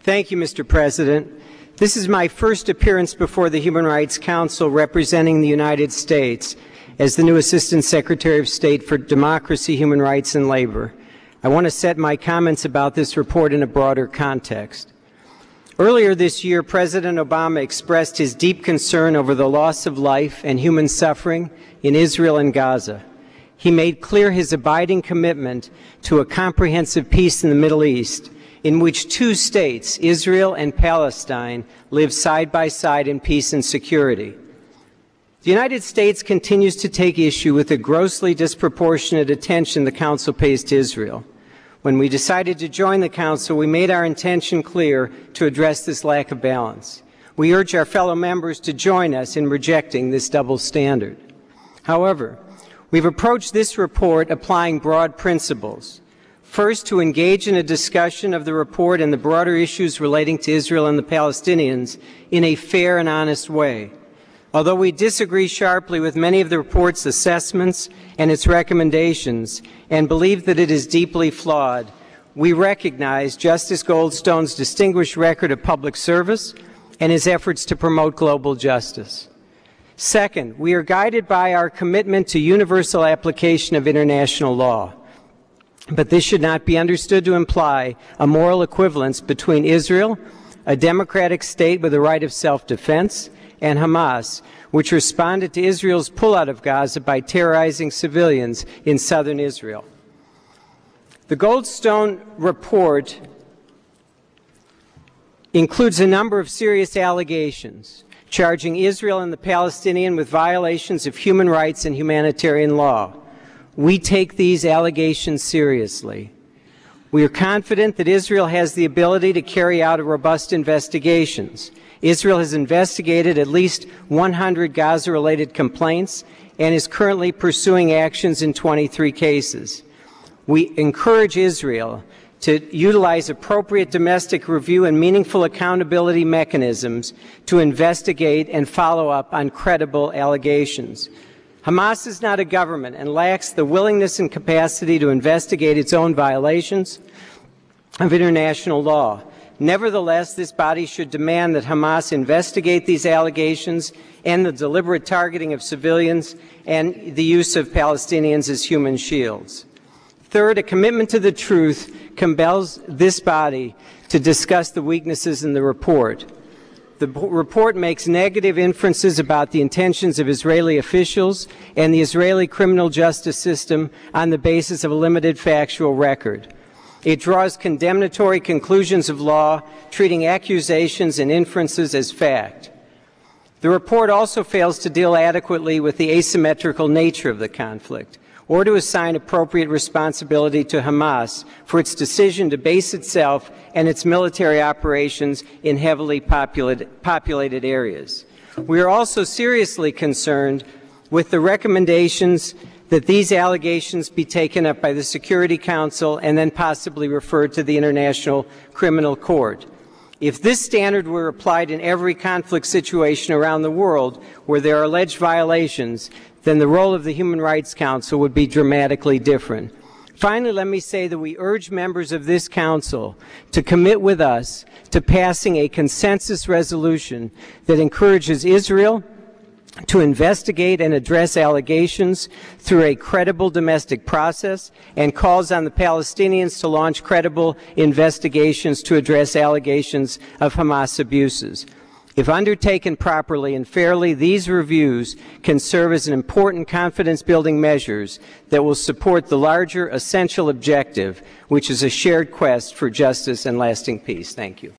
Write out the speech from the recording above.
Thank you, Mr. President. This is my first appearance before the Human Rights Council representing the United States as the new Assistant Secretary of State for Democracy, Human Rights, and Labor. I want to set my comments about this report in a broader context. Earlier this year, President Obama expressed his deep concern over the loss of life and human suffering in Israel and Gaza. He made clear his abiding commitment to a comprehensive peace in the Middle East, in which two states, Israel and Palestine, live side by side in peace and security. The United States continues to take issue with the grossly disproportionate attention the Council pays to Israel. When we decided to join the Council, we made our intention clear to address this lack of balance. We urge our fellow members to join us in rejecting this double standard. However, we've approached this report applying broad principles. First, to engage in a discussion of the report and the broader issues relating to Israel and the Palestinians in a fair and honest way. Although we disagree sharply with many of the report's assessments and its recommendations and believe that it is deeply flawed, we recognize Justice Goldstone's distinguished record of public service and his efforts to promote global justice. Second, we are guided by our commitment to universal application of international law. But this should not be understood to imply a moral equivalence between Israel, a democratic state with a right of self-defense, and Hamas, which responded to Israel's pullout of Gaza by terrorizing civilians in southern Israel. The Goldstone report includes a number of serious allegations, charging Israel and the Palestinians with violations of human rights and humanitarian law. We take these allegations seriously. We are confident that Israel has the ability to carry out robust investigations. Israel has investigated at least 100 Gaza-related complaints and is currently pursuing actions in 23 cases. We encourage Israel to utilize appropriate domestic review and meaningful accountability mechanisms to investigate and follow up on credible allegations. Hamas is not a government and lacks the willingness and capacity to investigate its own violations of international law. Nevertheless, this body should demand that Hamas investigate these allegations and the deliberate targeting of civilians and the use of Palestinians as human shields. Third, a commitment to the truth compels this body to discuss the weaknesses in the report. The report makes negative inferences about the intentions of Israeli officials and the Israeli criminal justice system on the basis of a limited factual record. It draws condemnatory conclusions of law, treating accusations and inferences as fact. The report also fails to deal adequately with the asymmetrical nature of the conflict, or to assign appropriate responsibility to Hamas for its decision to base itself and its military operations in heavily populated areas. We are also seriously concerned with the recommendations that these allegations be taken up by the Security Council and then possibly referred to the International Criminal Court. If this standard were applied in every conflict situation around the world where there are alleged violations, then the role of the Human Rights Council would be dramatically different. Finally, let me say that we urge members of this Council to commit with us to passing a consensus resolution that encourages Israel to investigate and address allegations through a credible domestic process and calls on the Palestinians to launch credible investigations to address allegations of Hamas abuses. If undertaken properly and fairly, these reviews can serve as an important confidence-building measures that will support the larger essential objective, which is a shared quest for justice and lasting peace. Thank you.